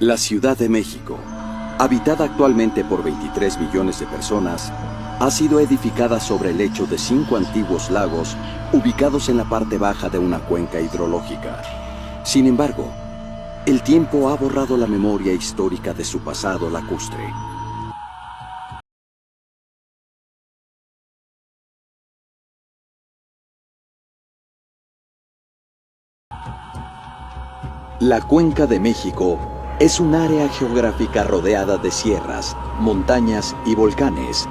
La Ciudad de México, habitada actualmente por 23 millones de personas, ha sido edificada sobre el lecho de 5 antiguos lagos ubicados en la parte baja de una cuenca hidrológica. Sin embargo, el tiempo ha borrado la memoria histórica de su pasado lacustre. La Cuenca de México es un área geográfica rodeada de sierras, montañas y volcanes,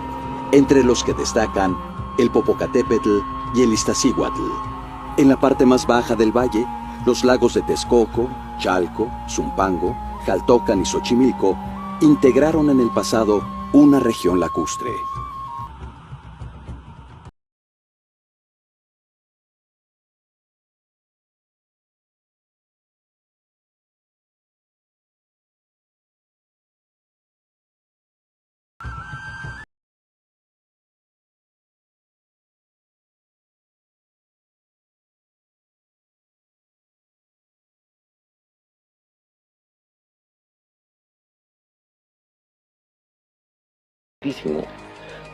entre los que destacan el Popocatépetl y el Iztaccíhuatl. En la parte más baja del valle, los lagos de Texcoco, Chalco, Zumpango, Jaltocan y Xochimilco integraron en el pasado una región lacustre.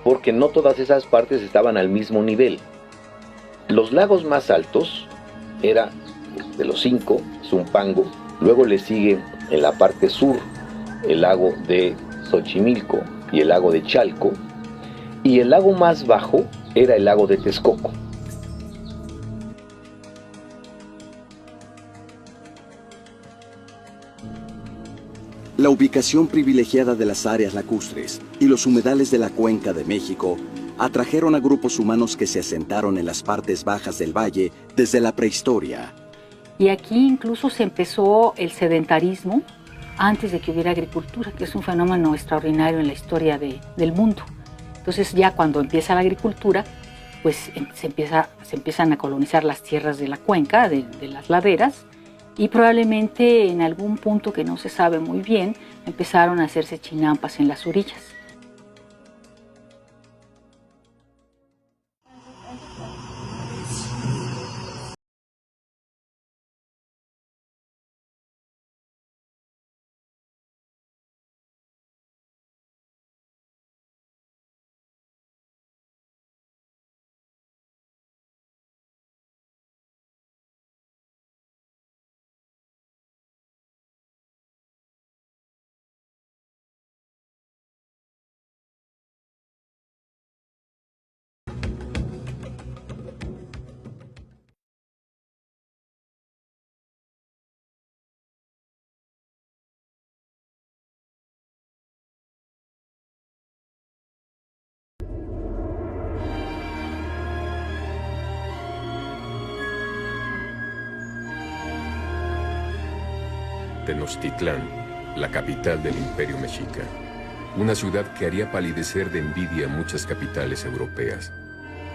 Porque no todas esas partes estaban al mismo nivel. Los lagos más altos era de los 5, Zumpango, luego le sigue en la parte sur el lago de Xochimilco y el lago de Chalco, y el lago más bajo era el lago de Texcoco. La ubicación privilegiada de las áreas lacustres y los humedales de la Cuenca de México atrajeron a grupos humanos que se asentaron en las partes bajas del valle desde la prehistoria. Y aquí incluso se empezó el sedentarismo antes de que hubiera agricultura, que es un fenómeno extraordinario en la historia del mundo. Entonces ya cuando empieza la agricultura, pues se empiezan a colonizar las tierras de la cuenca, de las laderas, y probablemente en algún punto que no se sabe muy bien, empezaron a hacerse chinampas en las orillas. Tenochtitlán, la capital del Imperio Mexica. Una ciudad que haría palidecer de envidia a muchas capitales europeas.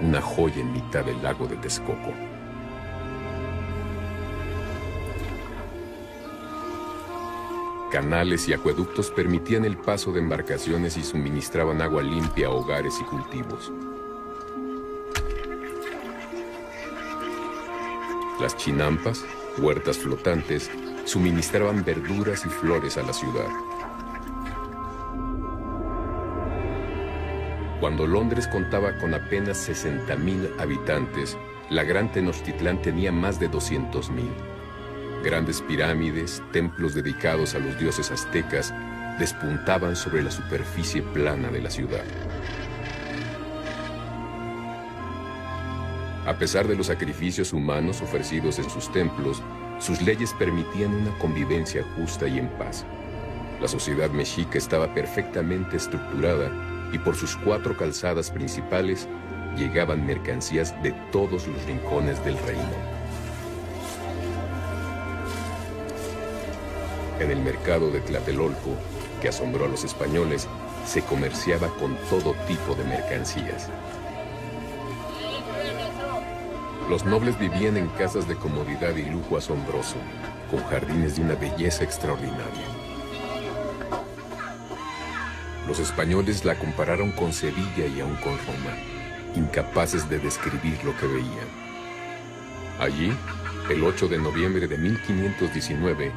Una joya en mitad del lago de Texcoco. Canales y acueductos permitían el paso de embarcaciones y suministraban agua limpia a hogares y cultivos. Las chinampas, huertas flotantes, suministraban verduras y flores a la ciudad. Cuando Londres contaba con apenas 60,000 habitantes, la Gran Tenochtitlán tenía más de 200,000. Grandes pirámides, templos dedicados a los dioses aztecas, despuntaban sobre la superficie plana de la ciudad. A pesar de los sacrificios humanos ofrecidos en sus templos, sus leyes permitían una convivencia justa y en paz. La sociedad mexica estaba perfectamente estructurada y por sus 4 calzadas principales llegaban mercancías de todos los rincones del reino. En el mercado de Tlatelolco, que asombró a los españoles, se comerciaba con todo tipo de mercancías. Los nobles vivían en casas de comodidad y lujo asombroso, con jardines de una belleza extraordinaria. Los españoles la compararon con Sevilla y aún con Roma, incapaces de describir lo que veían. Allí, el 8 de noviembre de 1519,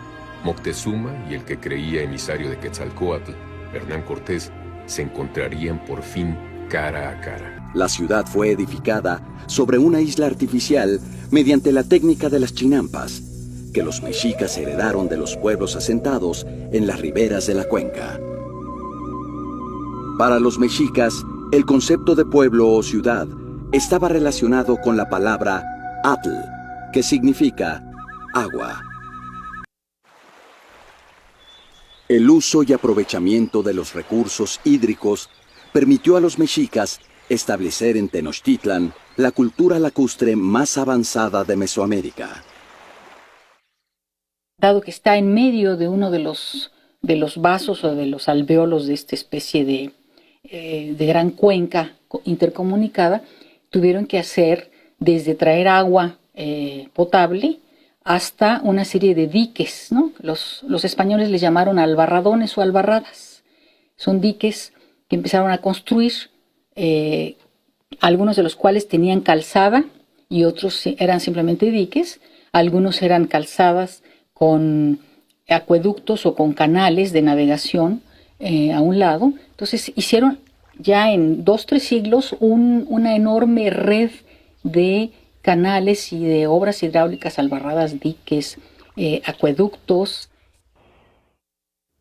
Moctezuma y el que creía emisario de Quetzalcóatl, Hernán Cortés, se encontrarían por fin cara a cara. La ciudad fue edificada sobre una isla artificial mediante la técnica de las chinampas, que los mexicas heredaron de los pueblos asentados en las riberas de la cuenca. Para los mexicas, el concepto de pueblo o ciudad estaba relacionado con la palabra atl, que significa agua. El uso y aprovechamiento de los recursos hídricos permitió a los mexicas establecer en Tenochtitlan la cultura lacustre más avanzada de Mesoamérica. Dado que está en medio de uno de los vasos o de los alvéolos de esta especie de gran cuenca intercomunicada, tuvieron que hacer desde traer agua potable hasta una serie de diques, ¿no? Los españoles les llamaron albarradones o albarradas. Son diques que empezaron a construir, algunos de los cuales tenían calzada y otros eran simplemente diques. Algunos eran calzadas con acueductos o con canales de navegación a un lado. Entonces hicieron ya en 2-3 siglos una enorme red de canales y de obras hidráulicas, albarradas, diques, acueductos.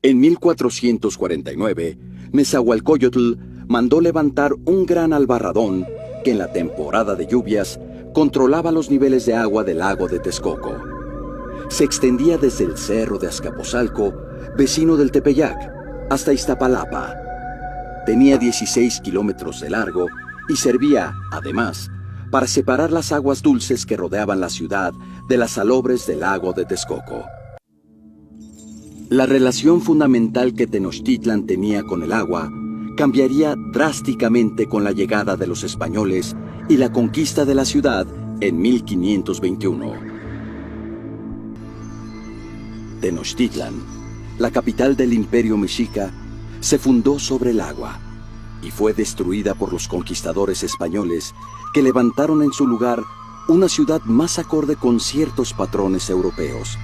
En 1449, Nezahualcóyotl mandó levantar un gran albarradón que en la temporada de lluvias controlaba los niveles de agua del lago de Texcoco. Se extendía desde el cerro de Azcapotzalco, vecino del Tepeyac, hasta Iztapalapa. Tenía 16 kilómetros de largo y servía, además, para separar las aguas dulces que rodeaban la ciudad de las salobres del lago de Texcoco. La relación fundamental que Tenochtitlan tenía con el agua cambiaría drásticamente con la llegada de los españoles y la conquista de la ciudad en 1521. Tenochtitlan, la capital del Imperio Mexica, se fundó sobre el agua y fue destruida por los conquistadores españoles que levantaron en su lugar una ciudad más acorde con ciertos patrones europeos.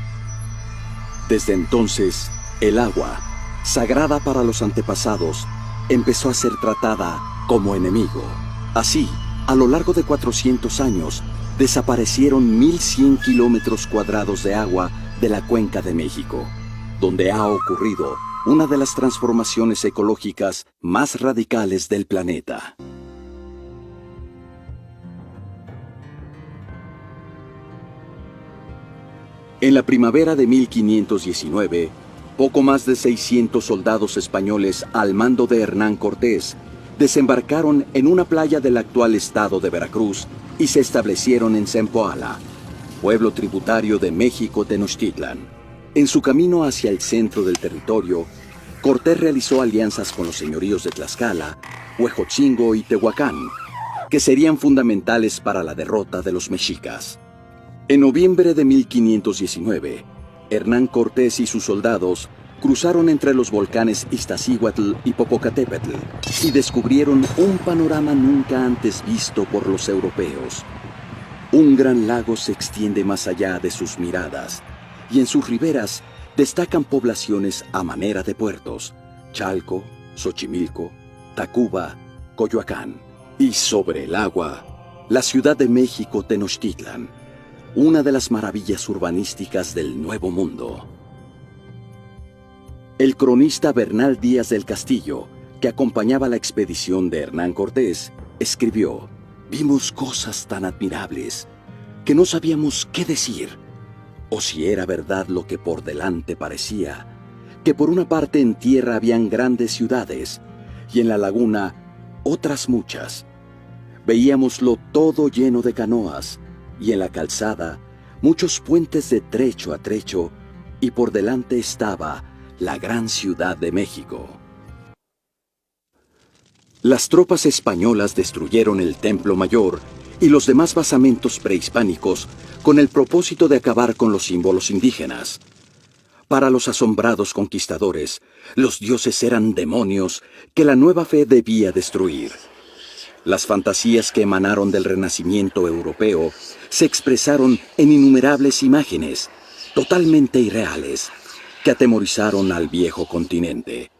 Desde entonces, el agua, sagrada para los antepasados, empezó a ser tratada como enemigo. Así, a lo largo de 400 años, desaparecieron 1,100 kilómetros cuadrados de agua de la Cuenca de México, donde ha ocurrido una de las transformaciones ecológicas más radicales del planeta. En la primavera de 1519, poco más de 600 soldados españoles al mando de Hernán Cortés desembarcaron en una playa del actual estado de Veracruz y se establecieron en Zempoala, pueblo tributario de México Tenochtitlan. En su camino hacia el centro del territorio, Cortés realizó alianzas con los señoríos de Tlaxcala, Huejotzingo y Tehuacán, que serían fundamentales para la derrota de los mexicas. En noviembre de 1519, Hernán Cortés y sus soldados cruzaron entre los volcanes Iztaccíhuatl y Popocatépetl y descubrieron un panorama nunca antes visto por los europeos. Un gran lago se extiende más allá de sus miradas, y en sus riberas destacan poblaciones a manera de puertos: Chalco, Xochimilco, Tacuba, Coyoacán. Y sobre el agua, la Ciudad de México Tenochtitlan, una de las maravillas urbanísticas del Nuevo Mundo. El cronista Bernal Díaz del Castillo, que acompañaba la expedición de Hernán Cortés, escribió: «Vimos cosas tan admirables que no sabíamos qué decir, o si era verdad lo que por delante parecía, que por una parte en tierra habían grandes ciudades, y en la laguna otras muchas. Veíamoslo todo lleno de canoas, y en la calzada muchos puentes de trecho a trecho, y por delante estaba la gran Ciudad de México». Las tropas españolas destruyeron el Templo Mayor y los demás basamentos prehispánicos con el propósito de acabar con los símbolos indígenas. Para los asombrados conquistadores, los dioses eran demonios que la nueva fe debía destruir. Las fantasías que emanaron del Renacimiento europeo se expresaron en innumerables imágenes, totalmente irreales, que atemorizaron al viejo continente.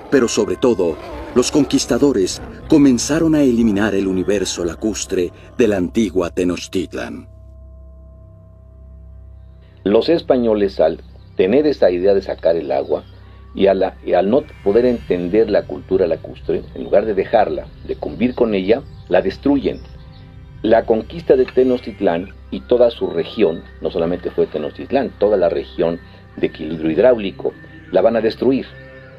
Pero sobre todo, los conquistadores comenzaron a eliminar el universo lacustre de la antigua Tenochtitlan. Los españoles, al tener esta idea de sacar el agua y al no poder entender la cultura lacustre, en lugar de dejarla, de convivir con ella, la destruyen. La conquista de Tenochtitlán y toda su región, no solamente fue Tenochtitlán, toda la región de equilibrio hidráulico, la van a destruir.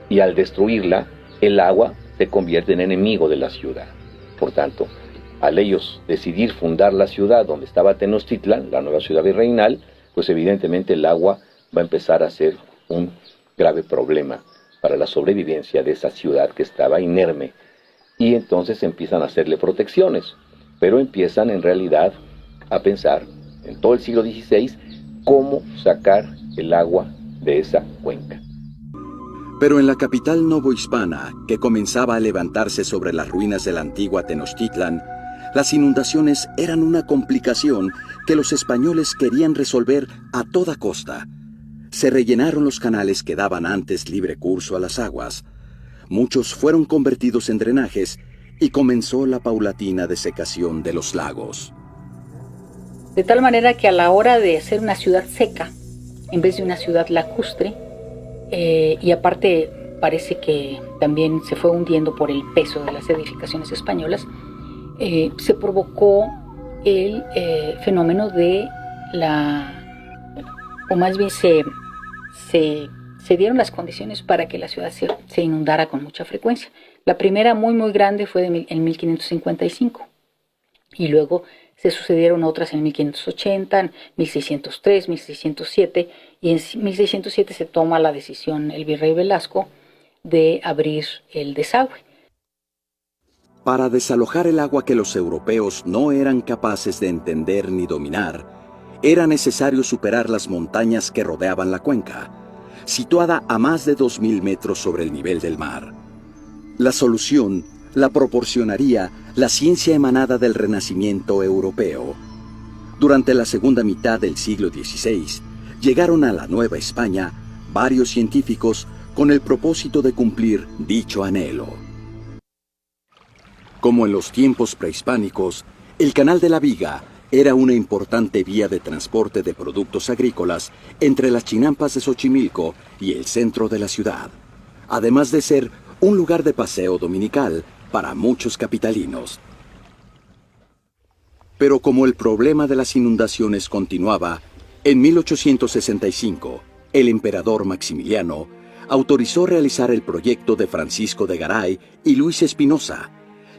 Y al destruirla, el agua se convierte en enemigo de la ciudad. Por tanto, al ellos decidir fundar la ciudad donde estaba Tenochtitlán, la nueva ciudad virreinal, pues evidentemente el agua va a empezar a ser un grave problema para la sobrevivencia de esa ciudad que estaba inerme. Y entonces empiezan a hacerle protecciones, pero empiezan en realidad a pensar, en todo el siglo XVI, cómo sacar el agua de esa cuenca. Pero en la capital novohispana, que comenzaba a levantarse sobre las ruinas de la antigua Tenochtitlan, las inundaciones eran una complicación que los españoles querían resolver a toda costa. Se rellenaron los canales que daban antes libre curso a las aguas. Muchos fueron convertidos en drenajes y comenzó la paulatina desecación de los lagos. De tal manera que a la hora de hacer una ciudad seca, en vez de una ciudad lacustre, y aparte parece que también se fue hundiendo por el peso de las edificaciones españolas, se provocó el fenómeno de o más bien se dieron las condiciones para que la ciudad se inundara con mucha frecuencia. La primera muy grande fue en 1555 y luego se sucedieron otras en 1580, 1603, 1607 y en 1607 se toma la decisión el virrey Velasco de abrir el desagüe. Para desalojar el agua que los europeos no eran capaces de entender ni dominar, era necesario superar las montañas que rodeaban la cuenca, situada a más de 2000 metros sobre el nivel del mar. La solución la proporcionaría la ciencia emanada del Renacimiento europeo. Durante la segunda mitad del siglo XVI, llegaron a la Nueva España varios científicos con el propósito de cumplir dicho anhelo. Como en los tiempos prehispánicos, el Canal de la Viga era una importante vía de transporte de productos agrícolas entre las chinampas de Xochimilco y el centro de la ciudad, además de ser un lugar de paseo dominical para muchos capitalinos. Pero como el problema de las inundaciones continuaba, en 1865, el emperador Maximiliano autorizó realizar el proyecto de Francisco de Garay y Luis Espinosa,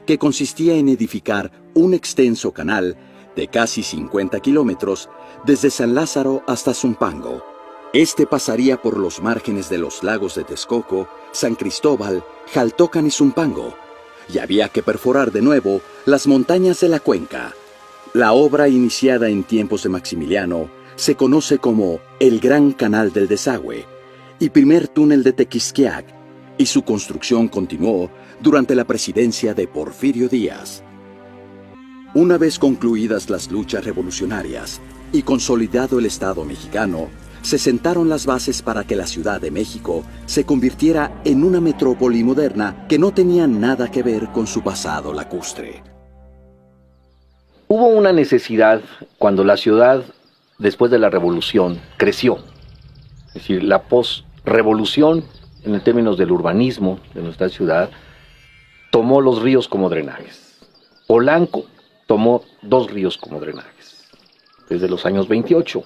que consistía en edificar un extenso canal de casi 50 kilómetros desde San Lázaro hasta Zumpango. Este pasaría por los márgenes de los lagos de Texcoco, San Cristóbal, Jaltocan y Zumpango, y había que perforar de nuevo las montañas de la cuenca. La obra, iniciada en tiempos de Maximiliano, se conoce como el Gran Canal del Desagüe y primer túnel de Tequisquiac, y su construcción continuó durante la presidencia de Porfirio Díaz. Una vez concluidas las luchas revolucionarias y consolidado el Estado mexicano, se sentaron las bases para que la Ciudad de México se convirtiera en una metrópoli moderna que no tenía nada que ver con su pasado lacustre. Hubo una necesidad cuando la ciudad, después de la revolución, creció. Es decir, la post-revolución, en términos del urbanismo de nuestra ciudad, tomó los ríos como drenajes. Polanco tomó 2 ríos como drenajes, desde los años 28.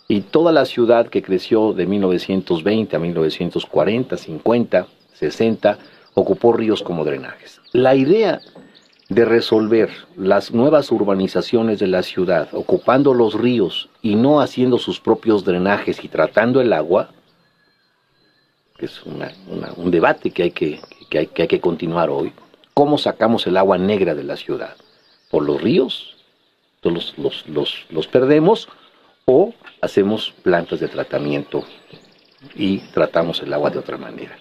Y toda la ciudad que creció de 1920 a 1940, 50, 60, ocupó ríos como drenajes. La idea de resolver las nuevas urbanizaciones de la ciudad, ocupando los ríos y no haciendo sus propios drenajes y tratando el agua, que es un debate que hay que continuar hoy. ¿Cómo sacamos el agua negra de la ciudad? ¿Por los ríos? ¿Los perdemos? ¿O hacemos plantas de tratamiento y tratamos el agua de otra manera?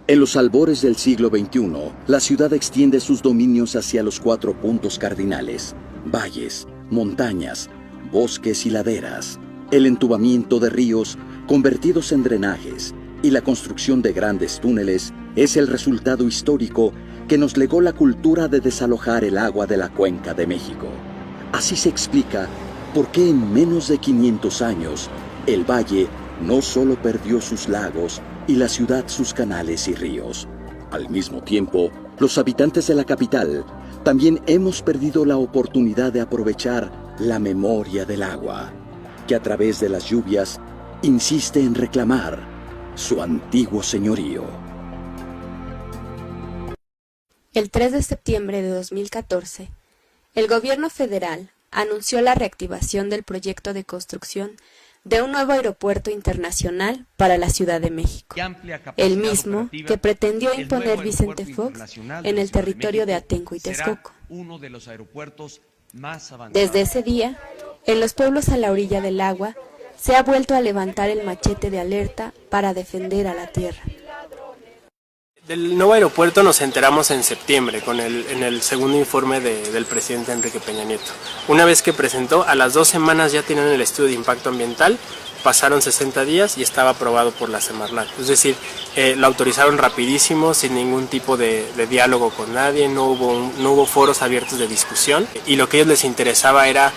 En los albores del siglo XXI, la ciudad extiende sus dominios hacia los 4 puntos cardinales: valles, montañas, bosques y laderas. El entubamiento de ríos convertidos en drenajes y la construcción de grandes túneles es el resultado histórico que nos legó la cultura de desalojar el agua de la Cuenca de México. Así se explica por qué en menos de 500 años el valle no solo perdió sus lagos y la ciudad sus canales y ríos. Al mismo tiempo, los habitantes de la capital también hemos perdido la oportunidad de aprovechar la memoria del agua, que a través de las lluvias insiste en reclamar su antiguo señorío. El 3 de septiembre de 2014, el gobierno federal anunció la reactivación del proyecto de construcción de un nuevo aeropuerto internacional para la Ciudad de México, el mismo que pretendió imponer Vicente Fox en el territorio de Atenco y Texcoco. Desde ese día, en los pueblos a la orilla del agua, se ha vuelto a levantar el machete de alerta para defender a la tierra. Del nuevo aeropuerto nos enteramos en septiembre en el segundo informe del presidente Enrique Peña Nieto. Una vez que presentó, a las 2 semanas ya tenían el estudio de impacto ambiental, pasaron 60 días y estaba aprobado por la Semarnat. Es decir, lo autorizaron rapidísimo, sin ningún tipo de diálogo con nadie, no hubo foros abiertos de discusión y lo que a ellos les interesaba era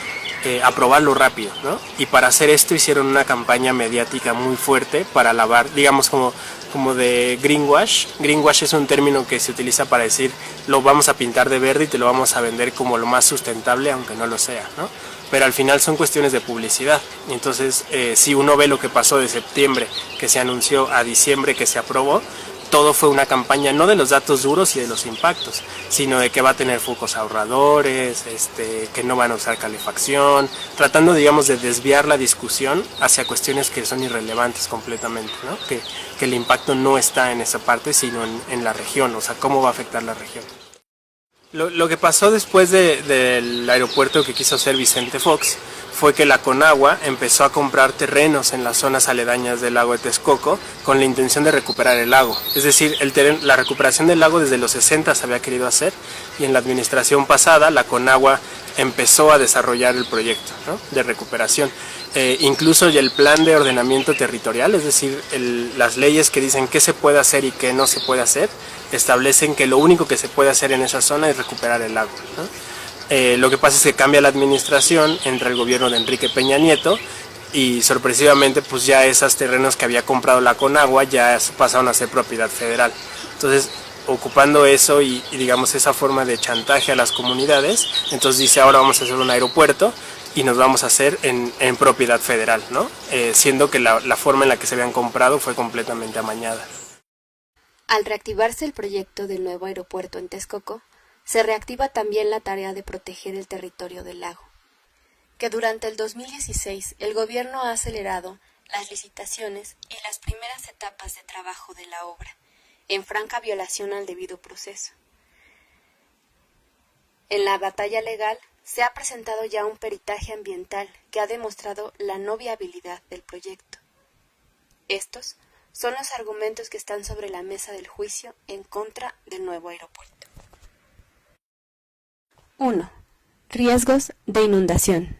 aprobarlo rápido, ¿no? Y para hacer esto hicieron una campaña mediática muy fuerte para lavar, digamos como de greenwash. Greenwash es un término que se utiliza para decir lo vamos a pintar de verde y te lo vamos a vender como lo más sustentable, aunque no lo sea, ¿no? Pero al final son cuestiones de publicidad. Entonces, si uno ve lo que pasó de septiembre, que se anunció, a diciembre, que se aprobó, todo fue una campaña no de los datos duros y de los impactos, sino de que va a tener focos ahorradores, que no van a usar calefacción, tratando, digamos, de desviar la discusión hacia cuestiones que son irrelevantes completamente, ¿no? Que el impacto no está en esa parte, sino en la región, o sea, cómo va a afectar la región. Lo que pasó después del aeropuerto que quiso hacer Vicente Fox fue que la Conagua empezó a comprar terrenos en las zonas aledañas del lago de Texcoco con la intención de recuperar el lago. Es decir, la recuperación del lago desde los 60 se había querido hacer y en la administración pasada la Conagua empezó a desarrollar el proyecto, ¿no?, de recuperación. Incluso el plan de ordenamiento territorial, es decir, las leyes que dicen qué se puede hacer y qué no se puede hacer, establecen que lo único que se puede hacer en esa zona es recuperar el lago, ¿no? Lo que pasa es que cambia la administración, entra el gobierno de Enrique Peña Nieto y sorpresivamente pues ya esos terrenos que había comprado la Conagua ya pasaron a ser propiedad federal. Entonces, ocupando eso y digamos esa forma de chantaje a las comunidades, entonces dice ahora vamos a hacer un aeropuerto y nos vamos a hacer en propiedad federal, ¿no? Siendo que la forma en la que se habían comprado fue completamente amañada. Al reactivarse el proyecto del nuevo aeropuerto en Texcoco, se reactiva también la tarea de proteger el territorio del lago, que durante el 2016 el gobierno ha acelerado las licitaciones y las primeras etapas de trabajo de la obra, en franca violación al debido proceso. En la batalla legal se ha presentado ya un peritaje ambiental que ha demostrado la no viabilidad del proyecto. Estos son los argumentos que están sobre la mesa del juicio en contra del nuevo aeropuerto. 1. Riesgos de inundación.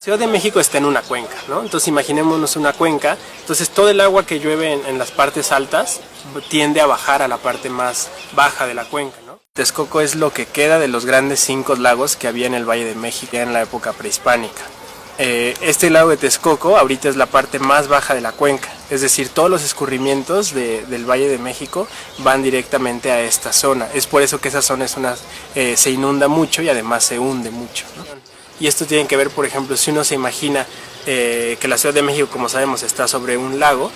Ciudad de México está en una cuenca, ¿no? Entonces imaginémonos una cuenca, entonces todo el agua que llueve en las partes altas tiende a bajar a la parte más baja de la cuenca, ¿no? Texcoco es lo que queda de los grandes 5 lagos que había en el Valle de México en la época prehispánica. Este lago de Texcoco ahorita es la parte más baja de la cuenca, es decir, todos los escurrimientos del Valle de México van directamente a esta zona. Es por eso que esa zona se inunda mucho y además se hunde mucho, ¿no? Y esto tiene que ver, por ejemplo, si uno se imagina que la Ciudad de México, como sabemos, está sobre un lago,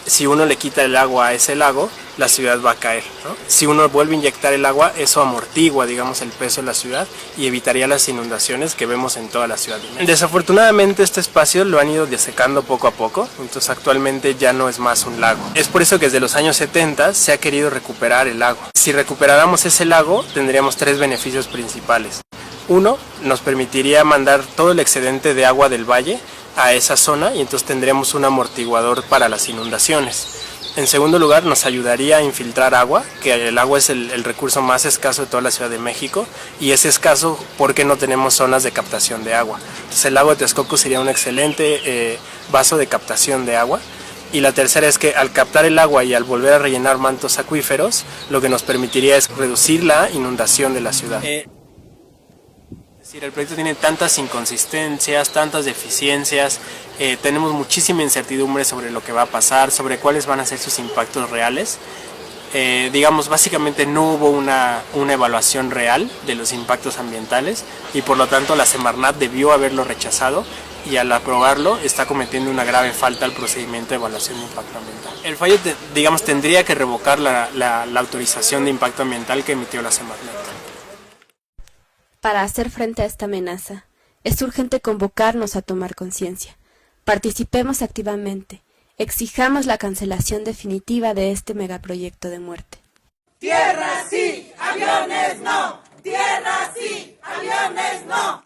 si uno le quita el agua a ese lago, la ciudad va a caer, ¿no? Si uno vuelve a inyectar el agua, eso amortigua, digamos, el peso de la ciudad y evitaría las inundaciones que vemos en toda la Ciudad de México. Desafortunadamente este espacio lo han ido desecando poco a poco, entonces actualmente ya no es más un lago. Es por eso que desde los años 70 se ha querido recuperar el lago. Si recuperáramos ese lago, tendríamos 3 beneficios principales. 1, nos permitiría mandar todo el excedente de agua del valle a esa zona y entonces tendríamos un amortiguador para las inundaciones. En segundo lugar, nos ayudaría a infiltrar agua, que el agua es el recurso más escaso de toda la Ciudad de México, y es escaso porque no tenemos zonas de captación de agua. Entonces el lago de Texcoco sería un excelente vaso de captación de agua. Y la tercera es que al captar el agua y al volver a rellenar mantos acuíferos, lo que nos permitiría es reducir la inundación de la ciudad. Es decir, el proyecto tiene tantas inconsistencias, tantas deficiencias, tenemos muchísima incertidumbre sobre lo que va a pasar, sobre cuáles van a ser sus impactos reales. Digamos, básicamente no hubo una evaluación real de los impactos ambientales y por lo tanto la Semarnat debió haberlo rechazado y al aprobarlo está cometiendo una grave falta al procedimiento de evaluación de impacto ambiental. El fallo, digamos, tendría que revocar la autorización de impacto ambiental que emitió la Semarnat. Para hacer frente a esta amenaza, es urgente convocarnos a tomar conciencia. Participemos activamente. Exijamos la cancelación definitiva de este megaproyecto de muerte. Tierra sí, aviones no. Tierra sí, aviones no.